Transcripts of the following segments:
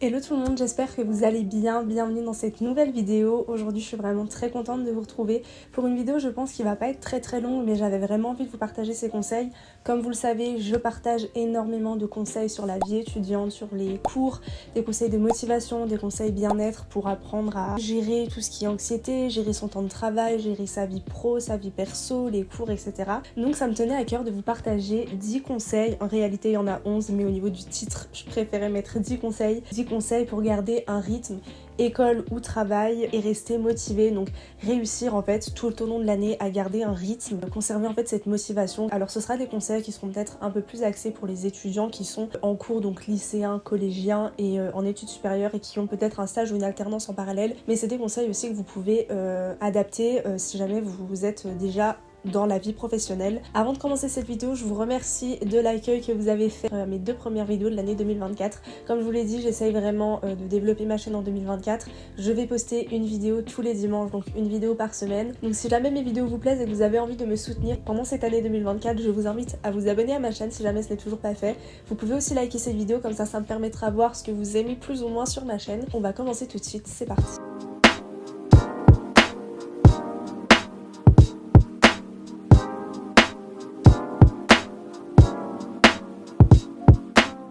Hello tout le monde, j'espère que vous allez bien, bienvenue dans cette nouvelle vidéo. Aujourd'hui je suis vraiment très contente de vous retrouver pour une vidéo je pense qui va pas être très longue, mais j'avais vraiment envie de vous partager ces conseils. Comme vous le savez, je partage énormément de conseils sur la vie étudiante, sur les cours, des conseils de motivation, des conseils bien-être pour apprendre à gérer tout ce qui est anxiété, gérer son temps de travail, gérer sa vie pro, sa vie perso, les cours, etc. Donc ça me tenait à cœur de vous partager 10 conseils, en réalité il y en a 11, mais au niveau du titre, je préférais mettre 10 conseils pour garder un rythme école ou travail et rester motivé, donc réussir en fait tout au long de l'année à garder un rythme, conserver en fait cette motivation. Alors ce sera des conseils qui seront peut-être un peu plus axés pour les étudiants qui sont en cours, donc lycéens, collégiens et en études supérieures et qui ont peut-être un stage ou une alternance en parallèle, mais c'est des conseils aussi que vous pouvez adapter si jamais vous êtes déjà dans la vie professionnelle. Avant de commencer cette vidéo, je vous remercie de l'accueil que vous avez fait à mes 2 premières vidéos de l'année 2024. Comme je vous l'ai dit, j'essaye vraiment de développer ma chaîne en 2024. Je vais poster une vidéo tous les dimanches, donc une vidéo par semaine. Donc si jamais mes vidéos vous plaisent et que vous avez envie de me soutenir pendant cette année 2024, je vous invite à vous abonner à ma chaîne si jamais ce n'est toujours pas fait. Vous pouvez aussi liker cette vidéo, comme ça me permettra de voir ce que vous aimez plus ou moins sur ma chaîne. On va commencer tout de suite, c'est parti.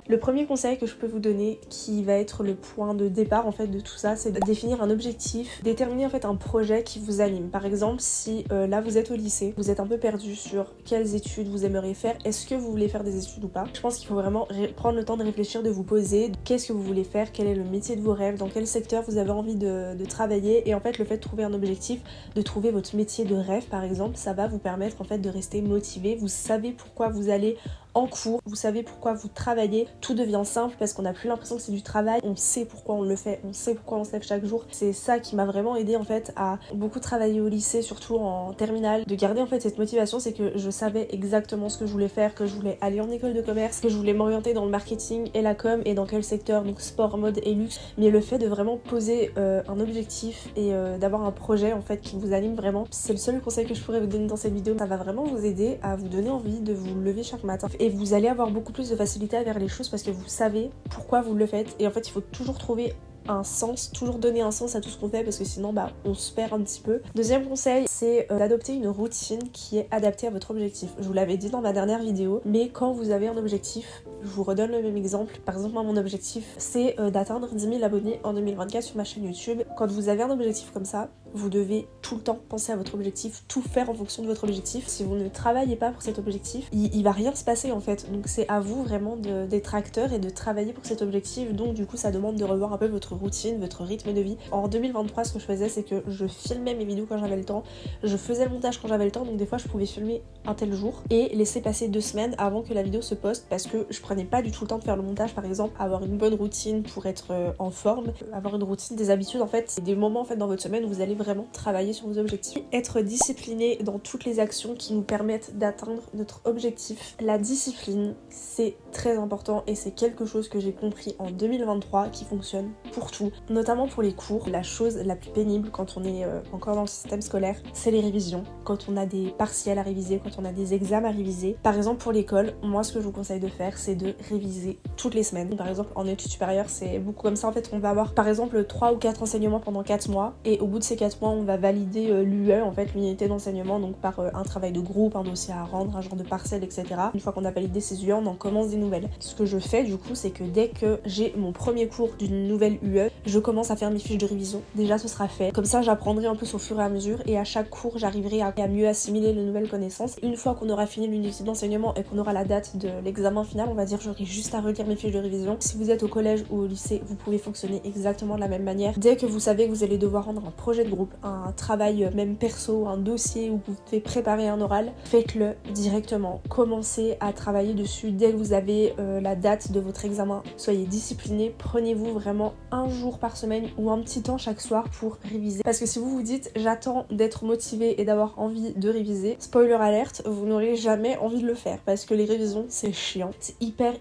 Le premier conseil que je peux vous donner, qui va être le point de départ en fait de tout ça, c'est de définir un objectif, déterminer en fait un projet qui vous anime. Par exemple, si là vous êtes au lycée, vous êtes un peu perdu sur quelles études vous aimeriez faire, est-ce que vous voulez faire des études ou pas. Je pense qu'il faut vraiment prendre le temps de réfléchir, de vous poser, qu'est-ce que vous voulez faire, quel est le métier de vos rêves, dans quel secteur vous avez envie de travailler, et en fait le fait de trouver un objectif, de trouver votre métier de rêve par exemple, ça va vous permettre en fait de rester motivé. Vous savez pourquoi vous allez en cours, vous savez pourquoi vous travaillez, tout devient simple parce qu'on n'a plus l'impression que c'est du travail, on sait pourquoi on le fait, on sait pourquoi on se lève chaque jour. C'est ça qui m'a vraiment aidé en fait à beaucoup travailler au lycée, surtout en terminale, de garder en fait cette motivation, c'est que je savais exactement ce que je voulais faire, que je voulais aller en école de commerce, que je voulais m'orienter dans le marketing et la com et dans quel secteur, donc sport, mode et luxe, mais le fait de vraiment poser un objectif et d'avoir un projet en fait qui vous anime vraiment, c'est le seul conseil que je pourrais vous donner dans cette vidéo. Ça va vraiment vous aider à vous donner envie de vous lever chaque matin et vous allez avoir beaucoup plus de facilité à faire les choses parce que vous savez pourquoi vous le faites. Et en fait il faut toujours trouver un sens, toujours donner un sens à tout ce qu'on fait parce que sinon on se perd un petit peu. Deuxième conseil, c'est d'adopter une routine qui est adaptée à votre objectif. Je vous l'avais dit dans ma dernière vidéo, mais quand vous avez un objectif, je vous redonne le même exemple. Par exemple, moi mon objectif c'est d'atteindre 10 000 abonnés en 2024 sur ma chaîne YouTube. Quand vous avez un objectif comme ça, vous devez tout le temps penser à votre objectif, tout faire en fonction de votre objectif. Si vous ne travaillez pas pour cet objectif, il va rien se passer en fait. Donc c'est à vous vraiment d'être acteur et de travailler pour cet objectif. Donc du coup ça demande de revoir un peu votre routine, votre rythme de vie. En 2023 ce que je faisais c'est que je filmais mes vidéos quand j'avais le temps, je faisais le montage quand j'avais le temps, donc des fois je pouvais filmer un tel jour et laisser passer 2 semaines avant que la vidéo se poste parce que je prenais pas du tout le temps de faire le montage. Par exemple, avoir une bonne routine pour être en forme, avoir une routine, des habitudes en fait, c'est des moments en fait dans votre semaine où vous allez vraiment travailler sur vos objectifs. Être discipliné dans toutes les actions qui nous permettent d'atteindre notre objectif. La discipline, c'est très important et c'est quelque chose que j'ai compris en 2023 qui fonctionne pour tout, notamment pour les cours. La chose la plus pénible quand on est encore dans le système scolaire, c'est les révisions. Quand on a des partiels à réviser, quand on a des examens à réviser. Par exemple pour l'école, moi ce que je vous conseille de faire, c'est de réviser toutes les semaines. Par exemple en études supérieures, c'est beaucoup comme ça en fait. On va avoir par exemple 3 ou 4 enseignements pendant 4 mois et au bout de ces 4 mois on va valider l'UE en fait, l'unité d'enseignement, donc par un travail de groupe, un dossier à rendre, un genre de parcelle, etc. Une fois qu'on a validé ces UE, on en commence des nouvelles. Ce que je fais du coup, c'est que dès que j'ai mon premier cours d'une nouvelle UE, je commence à faire mes fiches de révision. Déjà ce sera fait, comme ça j'apprendrai un peu au fur et à mesure et à chaque cours j'arriverai à mieux assimiler les nouvelles connaissances. Une fois qu'on aura fini l'unité d'enseignement et qu'on aura la date de l'examen final, on va dire j'aurai juste à relire mes fiches de révision. Si vous êtes au collège ou au lycée, vous pouvez fonctionner exactement de la même manière. Dès que vous savez que vous allez devoir rendre un projet de groupe, un travail même perso, un dossier où vous devez préparer un oral, faites-le directement. Commencez à travailler dessus dès que vous avez la date de votre examen. Soyez disciplinés, prenez-vous vraiment un jour par semaine ou un petit temps chaque soir pour réviser. Parce que si vous vous dites j'attends d'être motivé et d'avoir envie de réviser, spoiler alerte, vous n'aurez jamais envie de le faire parce que les révisions c'est chiant. C'est hyper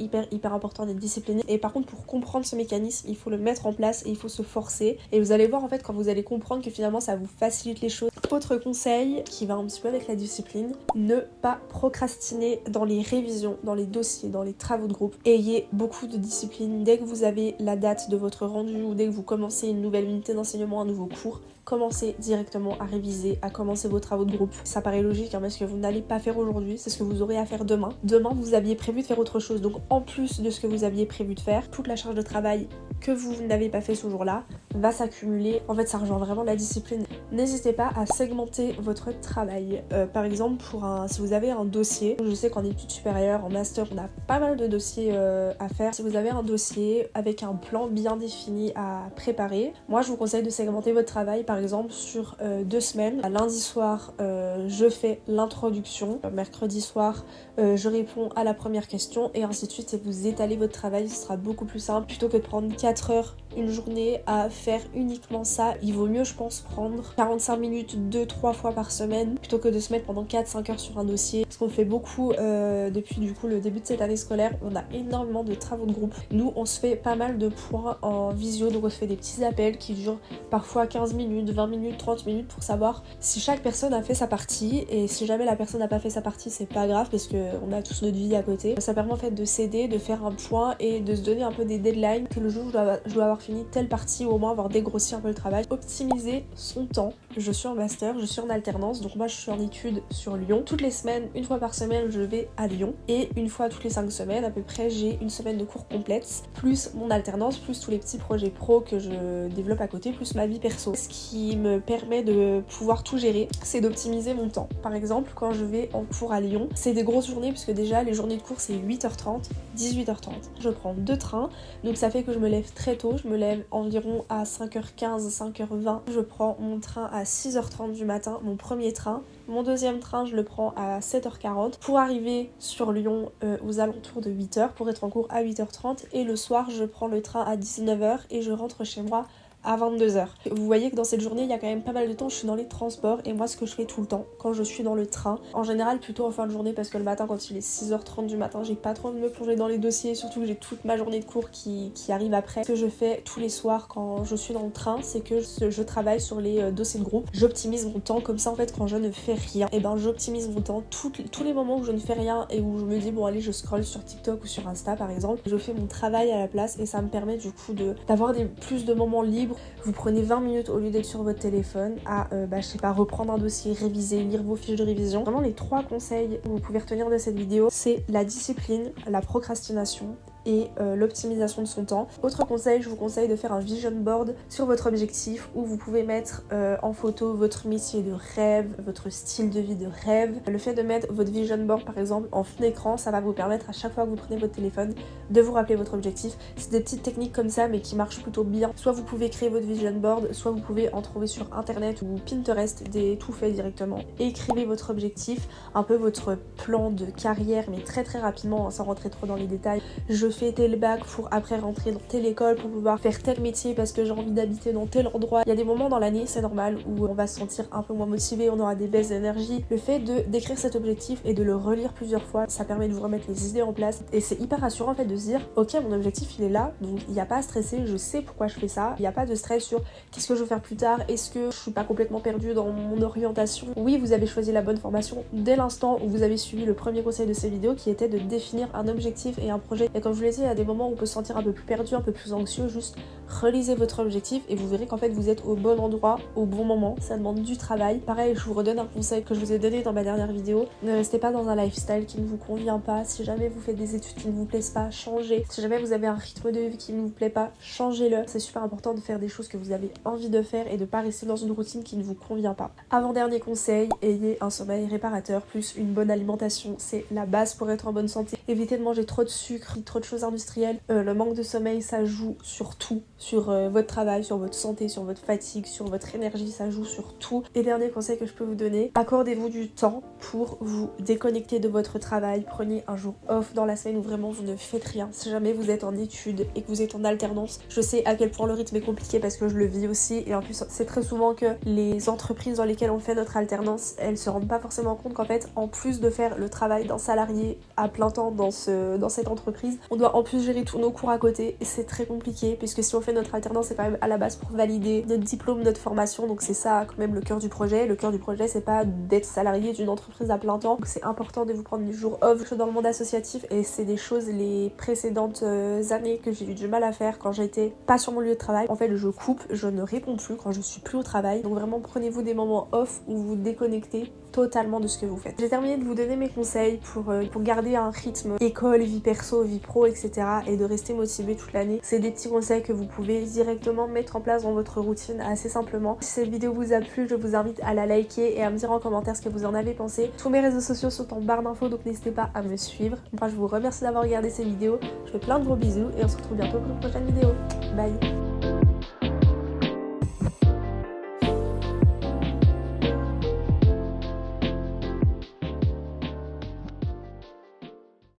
important d'être discipliné. Et par contre pour comprendre ce mécanisme, il faut le mettre en place et il faut se forcer. Et vous allez voir en fait quand vous allez comprendre que finalement ça vous facilite les choses. Autre conseil qui va un petit peu avec la discipline, ne pas procrastiner dans les révisions, dans les dossiers, dans les travaux de groupe. Ayez beaucoup de discipline. Dès que vous avez la date de votre rendu ou dès que vous commencez une nouvelle unité d'enseignement, un nouveau cours, commencez directement à réviser, à commencer vos travaux de groupe. Ça paraît logique hein, parce que vous n'allez pas faire aujourd'hui, c'est ce que vous aurez à faire demain. Demain, vous aviez prévu de faire autre chose, donc en plus de ce que vous aviez prévu de faire, toute la charge de travail que vous n'avez pas fait ce jour-là va s'accumuler. En fait, ça rejoint vraiment la discipline. N'hésitez pas à segmenter votre travail. Par exemple, si vous avez un dossier, je sais qu'en études supérieures, en master, on a pas mal de dossiers à faire. Si vous avez un dossier avec un plan bien défini à préparer, moi je vous conseille de segmenter votre travail par exemple sur 2 semaines. Lundi soir, je fais l'introduction. Mercredi soir, je réponds à la première question et ainsi de suite. Et vous étalez votre travail, ce sera beaucoup plus simple plutôt que de prendre 4 heures une journée à faire uniquement ça. Il vaut mieux, je pense, prendre 45 minutes 2-3 fois par semaine plutôt que de se mettre pendant 4-5 heures sur un dossier. Parce qu'on fait beaucoup depuis du coup le début de cette année scolaire, on a énormément de travaux de groupe. Nous, on se fait pas mal de points en visio, donc on se fait des petits appels qui durent parfois 15 minutes, 20 minutes, 30 minutes pour savoir si chaque personne a fait sa partie. Et si jamais la personne n'a pas fait sa partie, c'est pas grave parce qu'on a tous notre vie à côté. Ça permet en fait de s'aider, de faire un point et de se donner un peu des deadlines que le jour où je dois avoir fini telle partie ou au moins avoir dégrossi un peu le travail. Optimiser son temps. Je suis en master, je suis en alternance, donc moi je suis en études sur Lyon. Toutes les semaines, une fois par semaine, je vais à Lyon et une fois toutes les 5 semaines à peu près, j'ai une semaine de cours complète, plus mon alternance, plus tous les petits projets pro que je développe à côté, plus ma vie perso. Ce qui me permet de pouvoir tout gérer, c'est d'optimiser mon temps. Par exemple, quand je vais en cours à Lyon, c'est des grosses journées puisque déjà les journées de cours c'est 8h30, 18h30. Je prends 2 trains, donc ça fait que je me lève très tôt, je me lève environ à 5h15, 5h20. Je prends mon train à 6h30 du matin, mon premier train. Mon deuxième train, je le prends à 7h40 pour arriver sur Lyon aux alentours de 8h pour être en cours à 8h30. Et le soir, je prends le train à 19h et je rentre chez moi à 22h. Vous voyez que dans cette journée, il y a quand même pas mal de temps, je suis dans les transports et moi ce que je fais tout le temps quand je suis dans le train, en général plutôt en fin de journée parce que le matin quand il est 6h30 du matin, j'ai pas trop envie de me plonger dans les dossiers, surtout que j'ai toute ma journée de cours qui arrive après. Ce que je fais tous les soirs quand je suis dans le train, c'est que je travaille sur les dossiers de groupe, j'optimise mon temps comme ça en fait quand je ne fais rien, et ben j'optimise mon temps tous les moments où je ne fais rien et où je me dis bon allez je scrolle sur TikTok ou sur Insta par exemple, je fais mon travail à la place et ça me permet du coup d'avoir plus de moments libres. Vous prenez 20 minutes au lieu d'être sur votre téléphone à, je sais pas, reprendre un dossier, réviser, lire vos fiches de révision. Vraiment les 3 conseils que vous pouvez retenir de cette vidéo, c'est la discipline, la procrastination et l'optimisation de son temps. Autre conseil, je vous conseille de faire un vision board sur votre objectif où vous pouvez mettre en photo votre métier de rêve, votre style de vie de rêve. Le fait de mettre votre vision board par exemple en fond d'écran, ça va vous permettre à chaque fois que vous prenez votre téléphone de vous rappeler votre objectif. C'est des petites techniques comme ça mais qui marchent plutôt bien. Soit vous pouvez créer votre vision board, soit vous pouvez en trouver sur internet ou Pinterest, tout fait directement. Écrivez votre objectif, un peu votre plan de carrière mais très rapidement sans rentrer trop dans les détails. Je fais tel bac pour après rentrer dans telle école pour pouvoir faire tel métier parce que j'ai envie d'habiter dans tel endroit. Il y a des moments dans l'année, c'est normal, où on va se sentir un peu moins motivé, on aura des baisses d'énergie. Le fait d'écrire cet objectif et de le relire plusieurs fois, ça permet de vous remettre les idées en place et c'est hyper rassurant en fait de se dire ok mon objectif il est là, donc il n'y a pas à stresser, je sais pourquoi je fais ça, il n'y a pas de stress sur qu'est-ce que je veux faire plus tard, est-ce que je suis pas complètement perdue dans mon orientation. Oui, vous avez choisi la bonne formation dès l'instant où vous avez suivi le premier conseil de ces vidéos qui était de définir un objectif et un projet. Et comme je vous l'ai dit, il y a des moments où on peut se sentir un peu plus perdu, un peu plus anxieux, juste relisez votre objectif et vous verrez qu'en fait vous êtes au bon endroit, au bon moment. Ça demande du travail. Pareil, je vous redonne un conseil que je vous ai donné dans ma dernière vidéo. Ne restez pas dans un lifestyle qui ne vous convient pas. Si jamais vous faites des études qui ne vous plaisent pas, changez. Si jamais vous avez un rythme de vie qui ne vous plaît pas, changez-le. C'est super important de faire des choses que vous avez envie de faire et de pas rester dans une routine qui ne vous convient pas. Avant-dernier conseil, ayez un sommeil réparateur plus une bonne alimentation. C'est la base pour être en bonne santé. Évitez de manger trop de sucre, trop de choses industrielles. Le manque de sommeil, ça joue sur tout. Sur votre travail, sur votre santé, sur votre fatigue, sur votre énergie, ça joue sur tout. Et dernier conseil que je peux vous donner, accordez-vous du temps pour vous déconnecter de votre travail. Prenez un jour off dans la semaine où vraiment vous ne faites rien. Si jamais vous êtes en études et que vous êtes en alternance, je sais à quel point le rythme est compliqué parce que je le vis aussi. Et en plus, c'est très souvent que les entreprises dans lesquelles on fait notre alternance, elles se rendent pas forcément compte qu'en fait, en plus de faire le travail d'un salarié à plein temps dans cette entreprise, on doit en plus gérer tous nos cours à côté et c'est très compliqué puisque si on fait fait notre alternance, c'est quand même à la base pour valider notre diplôme, notre formation, donc c'est ça quand même le cœur du projet. Le cœur du projet, c'est pas d'être salarié d'une entreprise à plein temps, donc c'est important de vous prendre des jours off. Je suis dans le monde associatif et c'est des choses les précédentes années que j'ai eu du mal à faire quand j'étais pas sur mon lieu de travail. En fait, je coupe, je ne réponds plus quand je suis plus au travail, donc vraiment prenez-vous des moments off où vous déconnectez totalement de ce que vous faites. J'ai terminé de vous donner mes conseils pour garder un rythme école, vie perso, vie pro, etc. et de rester motivé toute l'année. C'est des petits conseils que vous pouvez directement mettre en place dans votre routine assez simplement. Si cette vidéo vous a plu, je vous invite à la liker et à me dire en commentaire ce que vous en avez pensé. Tous mes réseaux sociaux sont en barre d'infos, donc n'hésitez pas à me suivre. Enfin, je vous remercie d'avoir regardé cette vidéo. Je fais plein de gros bisous et on se retrouve bientôt pour une prochaine vidéo. Bye!